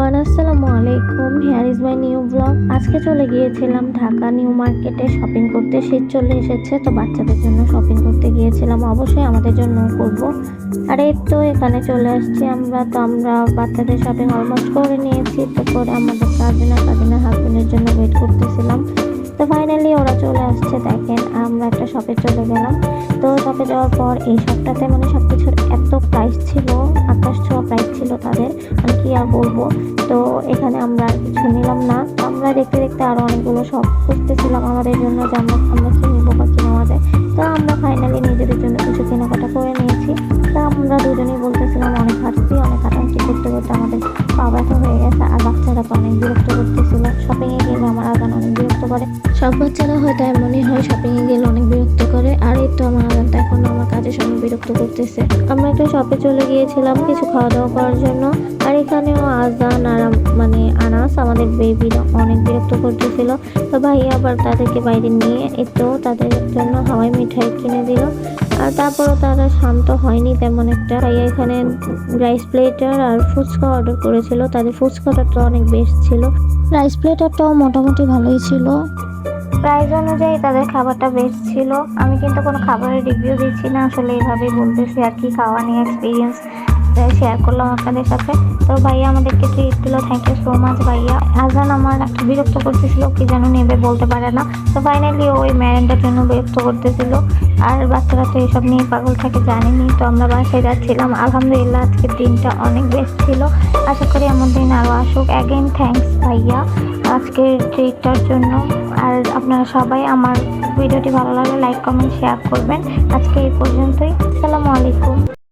Everyone, আসসালামু আলাইকুম। Here is my new blog. আজকে চলে গিয়েছিলাম ঢাকা নিউ মার্কেটে শপিং করতে। শীত চলে এসেছে, তো বাচ্চাদের জন্য শপিং করতে গিয়েছিলাম, অবশ্যই আমাদের জন্য করব। আর এই তো এখানে চলে আসছি আমরা বাচ্চাদের শপিং অলমোস্ট করে নিয়েছি। তো করে আমাদের কাজিনের হাজবেন্ডের জন্য ওয়েট করতেছিলাম। তো ফাইনালি ওরা চলে আসছে। দেখেন, আমরা একটা শপে চলে গেলাম। তো শপে যাওয়ার পর এই শপটাতে মানে সবকিছুর এত প্রাইস ছিল, আকাশ ছোঁয়া প্রাইস ছিল তাদের, মানে কি আর বলবো। তো এখানে আমরা আর কিছু নিলাম না। আমরা দেখতে দেখতে আরো অনেকগুলো শপ খুঁজতেছিলাম আমাদের জন্য, যে আমরা কি নিবো বা কি নেওয়া যায়। তো আমরা ফাইনালি নিজেদের জন্য কিছু কেনাকাটা করে নিয়েছি। তো আমরা দুজনেই বলতেছিলাম অনেক হাঁটাহাঁটি করতে করতে আমাদের পা ব্যথা হয়ে গেছে, আর বাচ্চারা তো অনেক বিরক্ত করতেছিল। শপিংয়ে গেলে আমার আজান অনেক বিরক্ত করে। সব বাচ্চারা হয়তো এমনই হয়, শপিংয়ে গেলে অনেক বিরক্ত করে। আর এই তো আমার আজানটা এখন আমার কাজের সময় বিরক্ত করতেছে। আমরা একটা শপে চলে গিয়েছিলাম কিছু খাওয়া দাওয়া করার জন্য। আর এখানেও আজান আর মানে আনাস আমাদের বেবিরা অনেক বিরক্ত করতেছিল। তো ভাইয়া আবার তাদেরকে বাইরে নিয়ে তো তাদের জন্য হাওয়াই মিঠাই কিনে দিল। আর তারপরও তারা শান্ত হয়নি তেমন একটা। ভাইয়া এখানে রাইস প্লেটার আর ফুচকা অর্ডার করেছিল। তাদের ফুচকাটা তো অনেক বেস্ট ছিল, রাইস প্লেটারটাও মোটামুটি ভালোই ছিল। প্রাইস অনুযায়ী তাদের খাবারটা বেস্ট ছিল। আমি কিন্তু কোনো খাবারের রিভিউ দিচ্ছি না, আসলে এইভাবেই বলতেছি আর কি, খাওয়া নিয়ে এক্সপিরিয়েন্স শেয়ার করলাম আপনাদের সাথে। তো ভাইয়া আমাদেরকে ট্রিট দিল, থ্যাংক ইউ সো মাচ ভাইয়া। আজান আমার একটু বিরক্ত করতেছিল, কি যেন নেবে বলতে পারে না। তো ফাইনালি ওই ম্যারেন্টার জন্য বিরক্ত করতেছিল। আর বাচ্চারা তো এইসব নিয়ে পাগল থাকে, জানেনি। তো আমরা বাসায় যাচ্ছিলাম। আলহামদুলিল্লাহ আজকের দিনটা অনেক বেস্ট ছিল। আশা করি এমন দিন আরও আসুক। অ্যাগেন থ্যাংকস ভাইয়া আজকের ট্রিটটার জন্য। আর আপনারা সবাই আমার ভিডিওটি ভালো লাগলে লাইক কমেন্ট শেয়ার করবেন। আজকে এই পর্যন্তই। আসসালামু আলাইকুম।